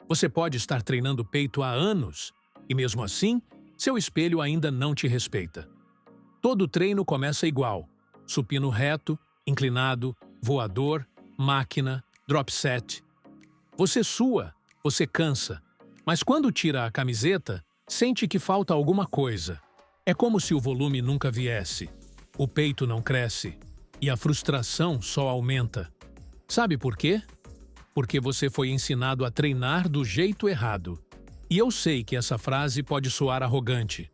Você pode estar treinando peito há anos e, mesmo assim, seu espelho ainda não te respeita. Todo treino começa igual: supino reto, inclinado, voador, máquina, drop set. Você sua, você cansa, mas quando tira a camiseta, sente que falta alguma coisa. É como se o volume nunca viesse. O peito não cresce e a frustração só aumenta. Sabe por quê? Porque você foi ensinado a treinar do jeito errado. E eu sei que essa frase pode soar arrogante,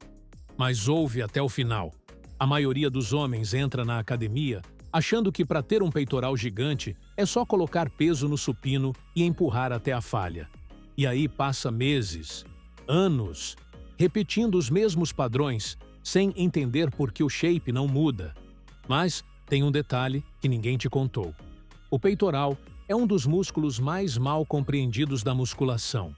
mas ouve até o final. A maioria dos homens entra na academia achando que para ter um peitoral gigante é só colocar peso no supino e empurrar até a falha. E aí passa meses, anos, repetindo os mesmos padrões, sem entender por que o shape não muda. Mas tem um detalhe que ninguém te contou. O peitoral é um dos músculos mais mal compreendidos da musculação.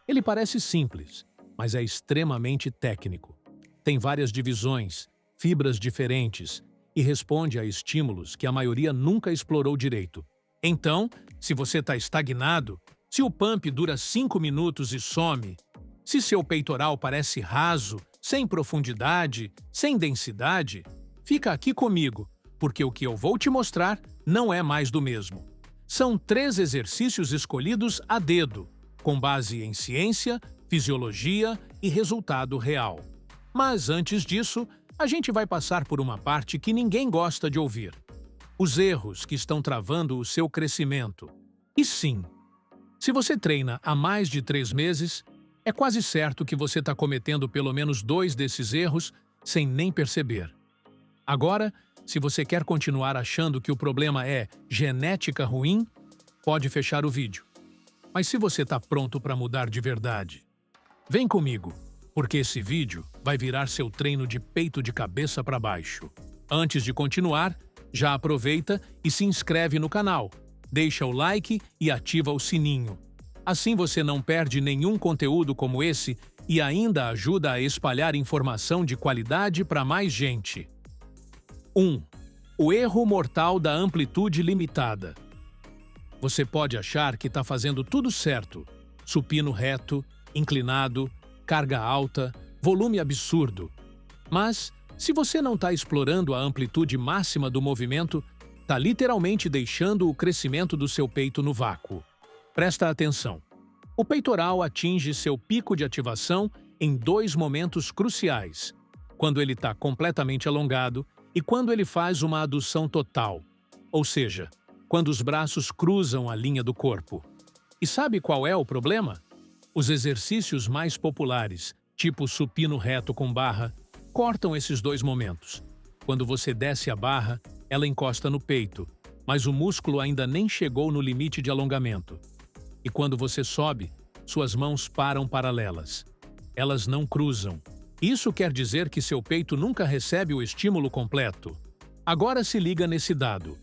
Ele parece simples, mas é extremamente técnico. Tem várias divisões, fibras diferentes e responde a estímulos que a maioria nunca explorou direito. Então, se você está estagnado, se o pump dura 5 minutos e some, se seu peitoral parece raso, sem profundidade, sem densidade, fica aqui comigo, porque o que eu vou te mostrar não é mais do mesmo. São 3 exercícios escolhidos a dedo, com base em ciência, fisiologia e resultado real. Mas antes disso, a gente vai passar por uma parte que ninguém gosta de ouvir: os erros que estão travando o seu crescimento. E sim, se você treina há mais de 3 meses, é quase certo que você está cometendo pelo menos 2 desses erros sem nem perceber. Agora, se você quer continuar achando que o problema é genética ruim, pode fechar o vídeo. Mas se você está pronto para mudar de verdade, vem comigo, porque esse vídeo vai virar seu treino de peito de cabeça para baixo. Antes de continuar, já aproveita e se inscreve no canal, deixa o like e ativa o sininho. Assim você não perde nenhum conteúdo como esse e ainda ajuda a espalhar informação de qualidade para mais gente. 1. O erro mortal da amplitude limitada. Você pode achar que está fazendo tudo certo: supino reto, inclinado, carga alta, volume absurdo. Mas, se você não está explorando a amplitude máxima do movimento, está literalmente deixando o crescimento do seu peito no vácuo. Presta atenção. O peitoral atinge seu pico de ativação em 2 momentos cruciais: quando ele está completamente alongado e quando ele faz uma adução total, ou seja, quando os braços cruzam a linha do corpo. E sabe qual é o problema? Os exercícios mais populares, tipo supino reto com barra, cortam esses 2 momentos. Quando você desce a barra, ela encosta no peito, mas o músculo ainda nem chegou no limite de alongamento. E quando você sobe, suas mãos param paralelas. Elas não cruzam. Isso quer dizer que seu peito nunca recebe o estímulo completo. Agora se liga nesse dado.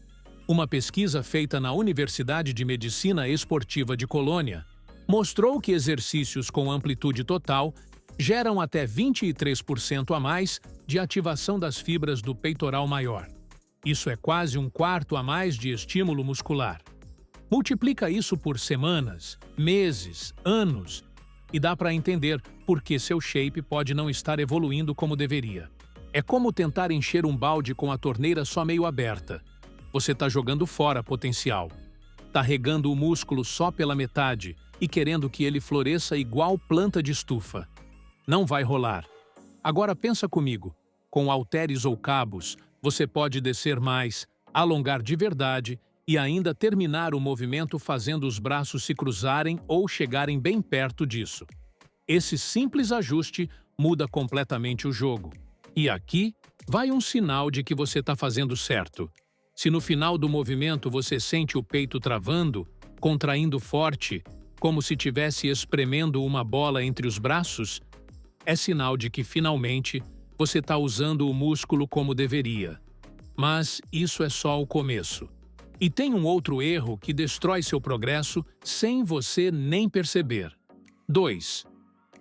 Uma pesquisa feita na Universidade de Medicina Esportiva de Colônia mostrou que exercícios com amplitude total geram até 23% a mais de ativação das fibras do peitoral maior. Isso é quase 1/4 a mais de estímulo muscular. Multiplica isso por semanas, meses, anos, e dá para entender por que seu shape pode não estar evoluindo como deveria. É como tentar encher um balde com a torneira só meio aberta. Você está jogando fora potencial. Está regando o músculo só pela metade e querendo que ele floresça igual planta de estufa. Não vai rolar. Agora pensa comigo. Com halteres ou cabos, você pode descer mais, alongar de verdade e ainda terminar o movimento fazendo os braços se cruzarem ou chegarem bem perto disso. Esse simples ajuste muda completamente o jogo. E aqui vai um sinal de que você está fazendo certo. Se no final do movimento você sente o peito travando, contraindo forte, como se estivesse espremendo uma bola entre os braços, é sinal de que finalmente você está usando o músculo como deveria. Mas isso é só o começo. E tem um outro erro que destrói seu progresso sem você nem perceber. 2.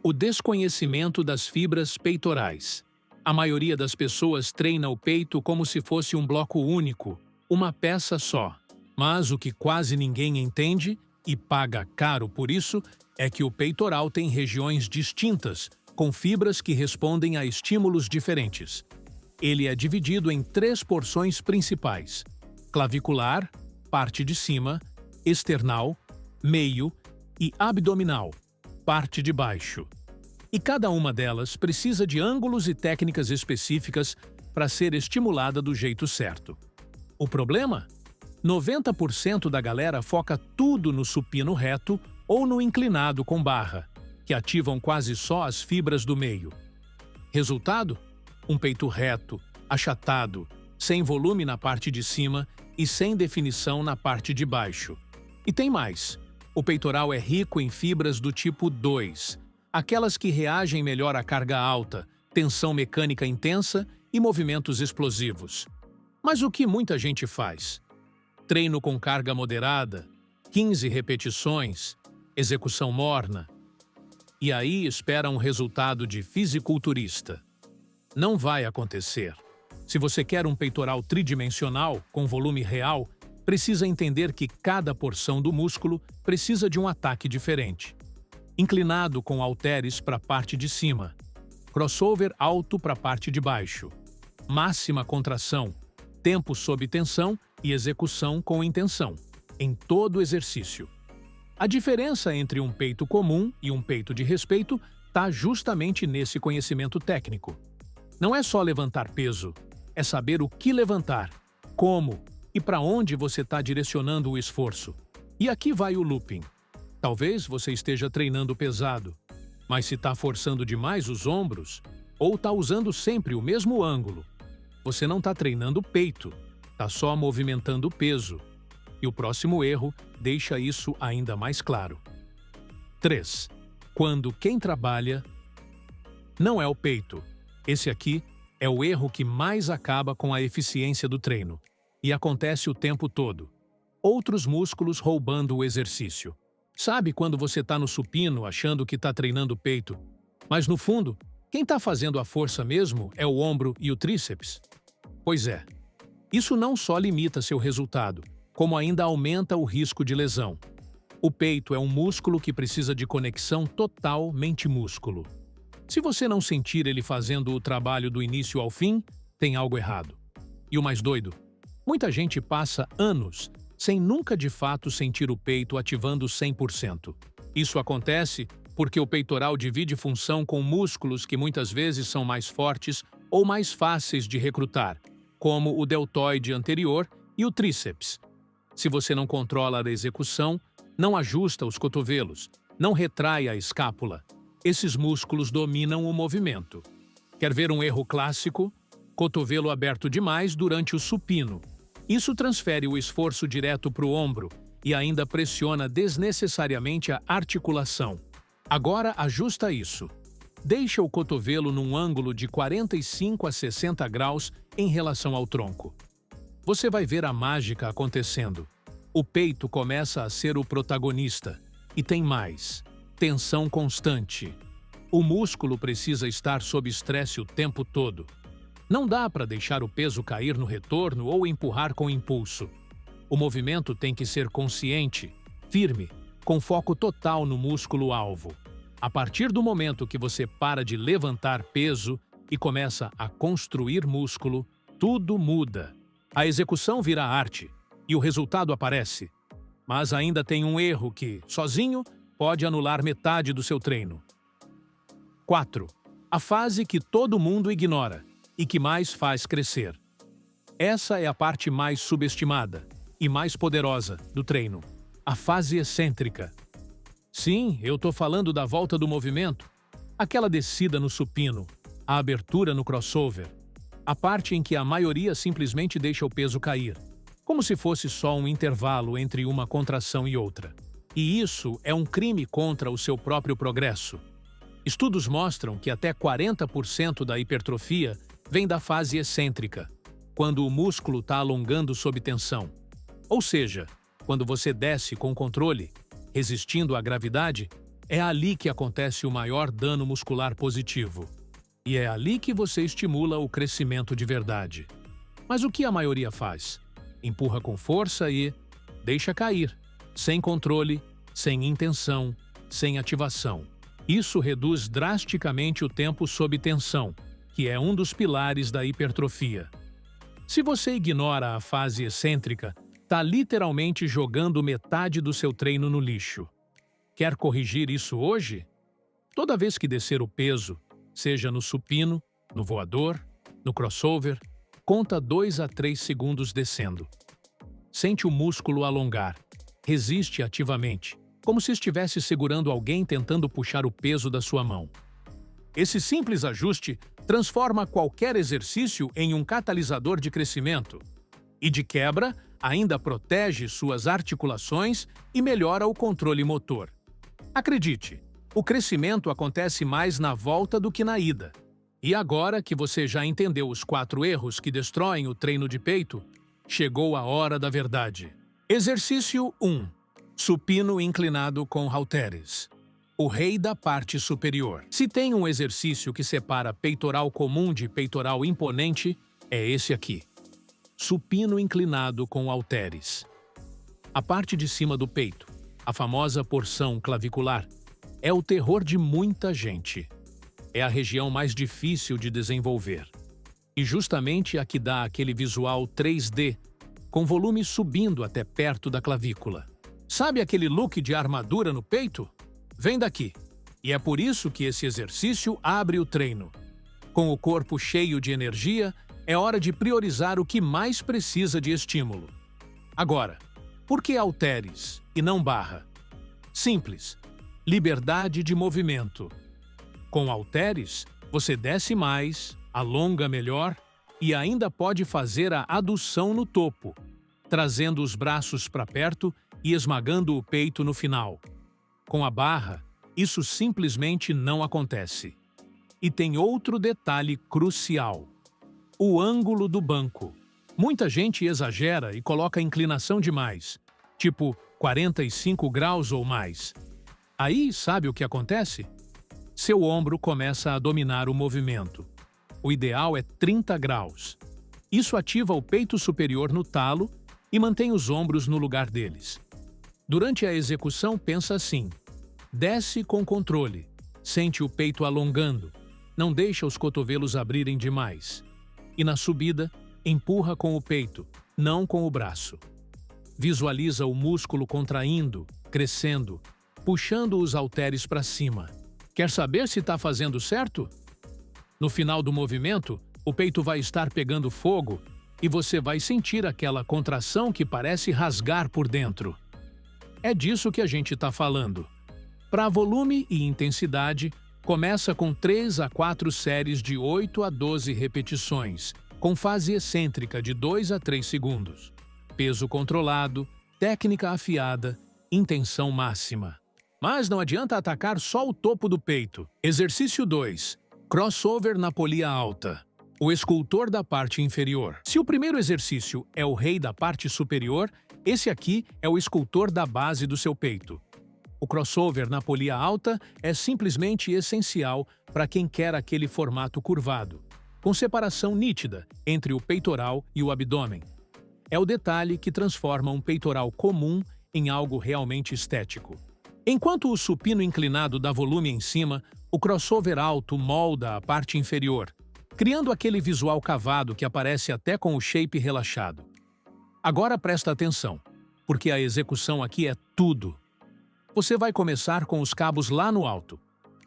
O desconhecimento das fibras peitorais. A maioria das pessoas treina o peito como se fosse um bloco único, uma peça só. Mas o que quase ninguém entende, e paga caro por isso, é que o peitoral tem regiões distintas, com fibras que respondem a estímulos diferentes. Ele é dividido em 3 porções principais: clavicular, parte de cima, esternal, meio e abdominal, parte de baixo. E cada uma delas precisa de ângulos e técnicas específicas para ser estimulada do jeito certo. O problema? 90% da galera foca tudo no supino reto ou no inclinado com barra, que ativam quase só as fibras do meio. Resultado? Um peito reto, achatado, sem volume na parte de cima e sem definição na parte de baixo. E tem mais. O peitoral é rico em fibras do tipo 2, aquelas que reagem melhor à carga alta, tensão mecânica intensa e movimentos explosivos. Mas o que muita gente faz? Treino com carga moderada, 15 repetições, execução morna. E aí espera um resultado de fisiculturista. Não vai acontecer. Se você quer um peitoral tridimensional, com volume real, precisa entender que cada porção do músculo precisa de um ataque diferente. Inclinado com halteres para a parte de cima, crossover alto para a parte de baixo, máxima contração, tempo sob tensão e execução com intenção, em todo o exercício. A diferença entre um peito comum e um peito de respeito está justamente nesse conhecimento técnico. Não é só levantar peso, é saber o que levantar, como e para onde você está direcionando o esforço. E aqui vai o looping. Talvez você esteja treinando pesado, mas se está forçando demais os ombros ou está usando sempre o mesmo ângulo, você não está treinando o peito, está só movimentando o peso. E o próximo erro deixa isso ainda mais claro. 3. Quando quem trabalha não é o peito. Esse aqui é o erro que mais acaba com a eficiência do treino. E acontece o tempo todo. Outros músculos roubando o exercício. Sabe quando você está no supino achando que está treinando o peito, mas no fundo, quem está fazendo a força mesmo é o ombro e o tríceps? Pois é. Isso não só limita seu resultado, como ainda aumenta o risco de lesão. O peito é um músculo que precisa de conexão total mente-músculo. Se você não sentir ele fazendo o trabalho do início ao fim, tem algo errado. E o mais doido? Muita gente passa anos sem nunca de fato sentir o peito ativando 100%. Isso acontece porque o peitoral divide função com músculos que muitas vezes são mais fortes ou mais fáceis de recrutar, como o deltoide anterior e o tríceps. Se você não controla a execução, não ajusta os cotovelos, não retrai a escápula, esses músculos dominam o movimento. Quer ver um erro clássico? Cotovelo aberto demais durante o supino. Isso transfere o esforço direto para o ombro e ainda pressiona desnecessariamente a articulação. Agora ajusta isso. Deixa o cotovelo num ângulo de 45 a 60 graus em relação ao tronco. Você vai ver a mágica acontecendo. O peito começa a ser o protagonista. E tem mais. Tensão constante. O músculo precisa estar sob estresse o tempo todo. Não dá para deixar o peso cair no retorno ou empurrar com impulso. O movimento tem que ser consciente, firme, com foco total no músculo-alvo. A partir do momento que você para de levantar peso e começa a construir músculo, tudo muda. A execução vira arte e o resultado aparece. Mas ainda tem um erro que, sozinho, pode anular metade do seu treino. 4. A fase que todo mundo ignora e que mais faz crescer. Essa é a parte mais subestimada e mais poderosa do treino, a fase excêntrica. Sim, eu estou falando da volta do movimento, aquela descida no supino, a abertura no crossover, a parte em que a maioria simplesmente deixa o peso cair, como se fosse só um intervalo entre uma contração e outra. E isso é um crime contra o seu próprio progresso. Estudos mostram que até 40% da hipertrofia vem da fase excêntrica, quando o músculo está alongando sob tensão. Ou seja, quando você desce com controle, resistindo à gravidade, é ali que acontece o maior dano muscular positivo. E é ali que você estimula o crescimento de verdade. Mas o que a maioria faz? Empurra com força e deixa cair, sem controle, sem intenção, sem ativação. Isso reduz drasticamente o tempo sob tensão, que é um dos pilares da hipertrofia. Se você ignora a fase excêntrica, está literalmente jogando metade do seu treino no lixo. Quer corrigir isso hoje? Toda vez que descer o peso, seja no supino, no voador, no crossover, conta 2 a 3 segundos descendo. Sente o músculo alongar. Resiste ativamente, como se estivesse segurando alguém tentando puxar o peso da sua mão. Esse simples ajuste transforma qualquer exercício em um catalisador de crescimento. E de quebra, ainda protege suas articulações e melhora o controle motor. Acredite, o crescimento acontece mais na volta do que na ida. E agora que você já entendeu os 4 erros que destroem o treino de peito, chegou a hora da verdade. Exercício 1. Supino inclinado com halteres. O rei da parte superior. Se tem um exercício que separa peitoral comum de peitoral imponente, é esse aqui. Supino inclinado com halteres. A parte de cima do peito, a famosa porção clavicular, é o terror de muita gente. É a região mais difícil de desenvolver. E justamente a que dá aquele visual 3D, com volume subindo até perto da clavícula. Sabe aquele look de armadura no peito? Vem daqui. E é por isso que esse exercício abre o treino. Com o corpo cheio de energia, é hora de priorizar o que mais precisa de estímulo. Agora, por que halteres e não barra? Simples. Liberdade de movimento. Com halteres, você desce mais, alonga melhor e ainda pode fazer a adução no topo, trazendo os braços para perto e esmagando o peito no final. Com a barra, isso simplesmente não acontece. E tem outro detalhe crucial: o ângulo do banco. Muita gente exagera e coloca inclinação demais, tipo 45 graus ou mais. Aí, sabe o que acontece? Seu ombro começa a dominar o movimento. O ideal é 30 graus. Isso ativa o peito superior no talo e mantém os ombros no lugar deles. Durante a execução, pensa assim: desce com controle, sente o peito alongando, não deixa os cotovelos abrirem demais. E na subida, empurra com o peito, não com o braço. Visualiza o músculo contraindo, crescendo, puxando os halteres para cima. Quer saber se está fazendo certo? No final do movimento, o peito vai estar pegando fogo e você vai sentir aquela contração que parece rasgar por dentro. É disso que a gente está falando. Para volume e intensidade, começa com 3 a 4 séries de 8 a 12 repetições, com fase excêntrica de 2 a 3 segundos. Peso controlado, técnica afiada, intenção máxima. Mas não adianta atacar só o topo do peito. Exercício 2. Crossover na polia alta. O escultor da parte inferior. Se o primeiro exercício é o rei da parte superior, esse aqui é o escultor da base do seu peito. O crossover na polia alta é simplesmente essencial para quem quer aquele formato curvado, com separação nítida entre o peitoral e o abdômen. É o detalhe que transforma um peitoral comum em algo realmente estético. Enquanto o supino inclinado dá volume em cima, o crossover alto molda a parte inferior, criando aquele visual cavado que aparece até com o shape relaxado. Agora presta atenção, porque a execução aqui é tudo. Você vai começar com os cabos lá no alto.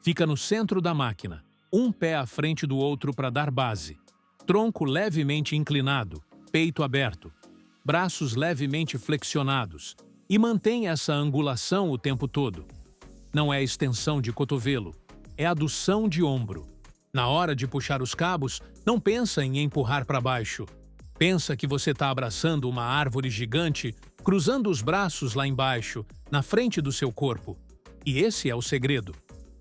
Fica no centro da máquina, um pé à frente do outro para dar base. Tronco levemente inclinado, peito aberto, braços levemente flexionados e mantém essa angulação o tempo todo. Não é extensão de cotovelo, é adução de ombro. Na hora de puxar os cabos, não pensa em empurrar para baixo. Pensa que você está abraçando uma árvore gigante, cruzando os braços lá embaixo, na frente do seu corpo. E esse é o segredo.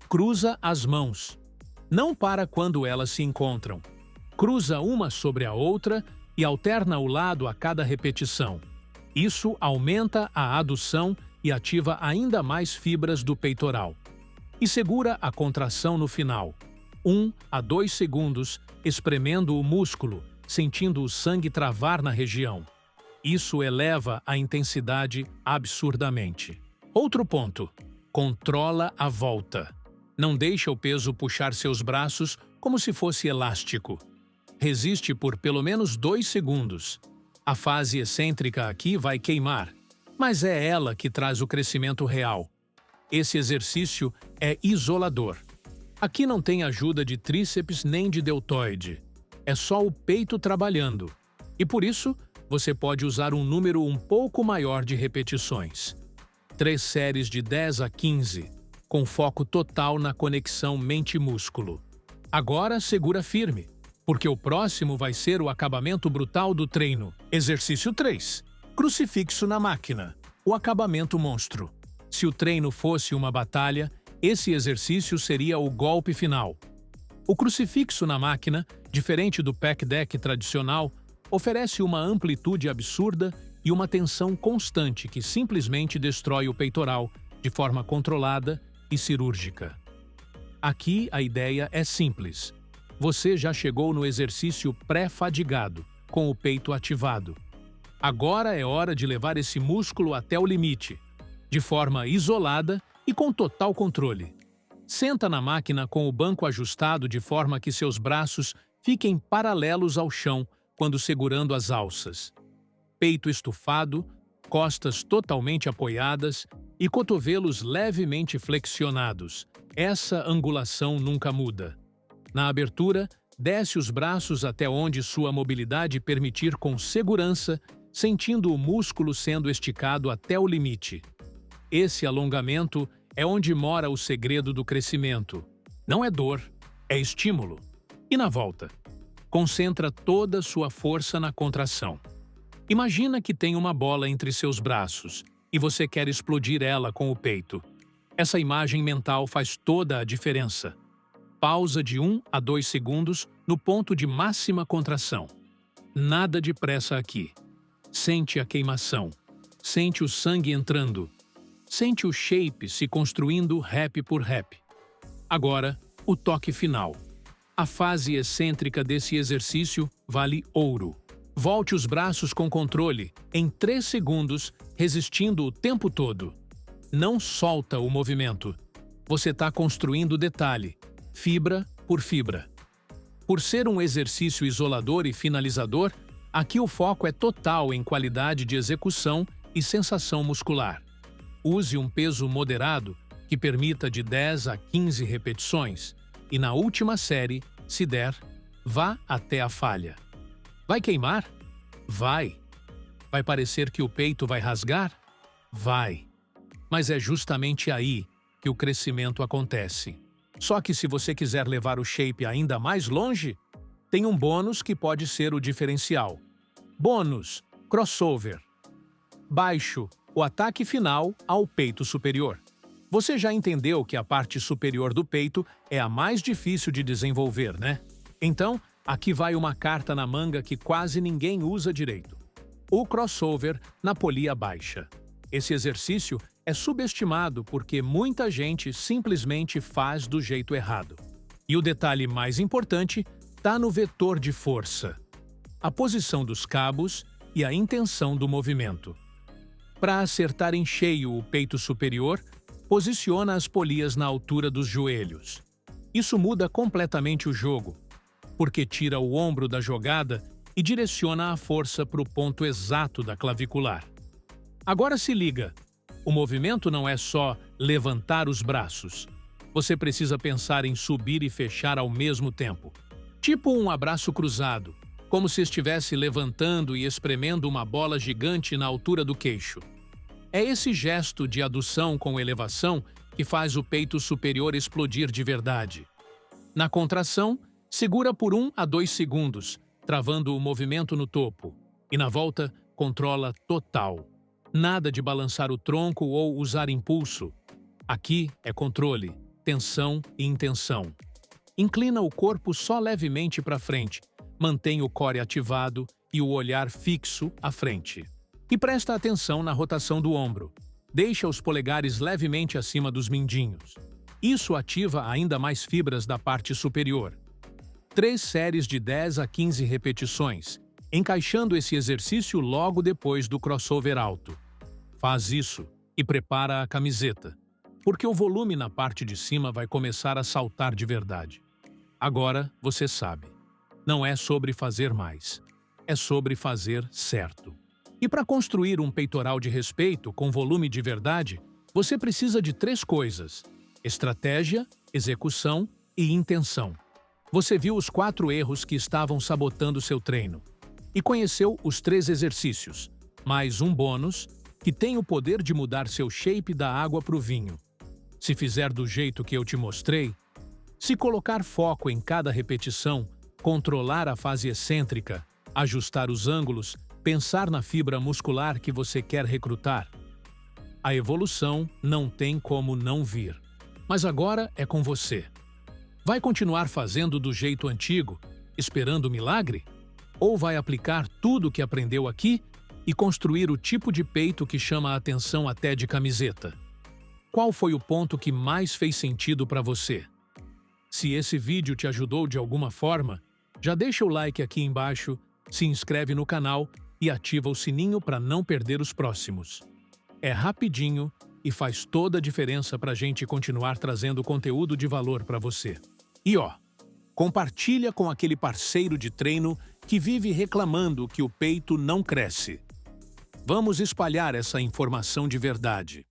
Cruza as mãos. Não para quando elas se encontram. Cruza uma sobre a outra e alterna o lado a cada repetição. Isso aumenta a adução e ativa ainda mais fibras do peitoral. E segura a contração no final. 1 a 2 segundos, espremendo o músculo, sentindo o sangue travar na região. Isso eleva a intensidade absurdamente. Outro ponto. Controla a volta. Não deixa o peso puxar seus braços como se fosse elástico. Resiste por pelo menos 2 segundos. A fase excêntrica aqui vai queimar, mas é ela que traz o crescimento real. Esse exercício é isolador. Aqui não tem ajuda de tríceps nem de deltoide. É só o peito trabalhando. E por isso, você pode usar um número um pouco maior de repetições. 3 séries de 10 a 15, com foco total na conexão mente-músculo. Agora segura firme, porque o próximo vai ser o acabamento brutal do treino. Exercício 3. Crucifixo na máquina. O acabamento monstro. Se o treino fosse uma batalha, esse exercício seria o golpe final. O crucifixo na máquina, diferente do pec deck tradicional, oferece uma amplitude absurda e uma tensão constante que simplesmente destrói o peitoral de forma controlada e cirúrgica. Aqui a ideia é simples. Você já chegou no exercício pré-fadigado, com o peito ativado. Agora é hora de levar esse músculo até o limite, de forma isolada e com total controle. Senta na máquina com o banco ajustado de forma que seus braços fiquem paralelos ao chão quando segurando as alças. Peito estufado, costas totalmente apoiadas e cotovelos levemente flexionados. Essa angulação nunca muda. Na abertura, desce os braços até onde sua mobilidade permitir com segurança, sentindo o músculo sendo esticado até o limite. Esse alongamento é onde mora o segredo do crescimento. Não é dor, é estímulo. E na volta, concentra toda a sua força na contração. Imagina que tem uma bola entre seus braços e você quer explodir ela com o peito. Essa imagem mental faz toda a diferença. Pausa de 1 a 2 segundos no ponto de máxima contração. Nada de pressa aqui. Sente a queimação. Sente o sangue entrando. Sente o shape se construindo rep por rep. Agora, o toque final. A fase excêntrica desse exercício vale ouro. Volte os braços com controle, em 3 segundos, resistindo o tempo todo. Não solta o movimento. Você está construindo detalhe, fibra por fibra. Por ser um exercício isolador e finalizador, aqui o foco é total em qualidade de execução e sensação muscular. Use um peso moderado que permita de 10 a 15 repetições e na última série, se der, vá até a falha. Vai queimar? Vai. Vai parecer que o peito vai rasgar? Vai. Mas é justamente aí que o crescimento acontece. Só que se você quiser levar o shape ainda mais longe, tem um bônus que pode ser o diferencial. Bônus, crossover. Baixo, o ataque final ao peito superior. Você já entendeu que a parte superior do peito é a mais difícil de desenvolver, né? Então, aqui vai uma carta na manga que quase ninguém usa direito. O crossover na polia baixa. Esse exercício é subestimado porque muita gente simplesmente faz do jeito errado. E o detalhe mais importante está no vetor de força. A posição dos cabos e a intenção do movimento. Para acertar em cheio o peito superior, posiciona as polias na altura dos joelhos. Isso muda completamente o jogo, porque tira o ombro da jogada e direciona a força para o ponto exato da clavicular. Agora se liga, o movimento não é só levantar os braços. Você precisa pensar em subir e fechar ao mesmo tempo. Tipo um abraço cruzado, como se estivesse levantando e espremendo uma bola gigante na altura do queixo. É esse gesto de adução com elevação que faz o peito superior explodir de verdade. Na contração, segura por 1 a 2 segundos, travando o movimento no topo. E na volta, controla total. Nada de balançar o tronco ou usar impulso. Aqui é controle, tensão e intenção. Inclina o corpo só levemente para frente, mantém o core ativado e o olhar fixo à frente. E presta atenção na rotação do ombro. Deixa os polegares levemente acima dos mindinhos. Isso ativa ainda mais fibras da parte superior. 3 séries de 10 a 15 repetições, encaixando esse exercício logo depois do crossover alto. Faz isso e prepara a camiseta. Porque o volume na parte de cima vai começar a saltar de verdade. Agora você sabe. Não é sobre fazer mais. É sobre fazer certo. E para construir um peitoral de respeito com volume de verdade, você precisa de 3 coisas: estratégia, execução e intenção. Você viu os 4 erros que estavam sabotando seu treino e conheceu os 3 exercícios, mais um bônus que tem o poder de mudar seu shape da água para o vinho. Se fizer do jeito que eu te mostrei, se colocar foco em cada repetição, controlar a fase excêntrica, ajustar os ângulos, pensar na fibra muscular que você quer recrutar, a evolução não tem como não vir. Mas agora é com você. Vai continuar fazendo do jeito antigo, esperando o milagre? Ou vai aplicar tudo o que aprendeu aqui e construir o tipo de peito que chama a atenção até de camiseta? Qual foi o ponto que mais fez sentido para você? Se esse vídeo te ajudou de alguma forma, já deixa o like aqui embaixo, se inscreve no canal e ativa o sininho para não perder os próximos. É rapidinho e faz toda a diferença para a gente continuar trazendo conteúdo de valor para você. E compartilha com aquele parceiro de treino que vive reclamando que o peito não cresce. Vamos espalhar essa informação de verdade.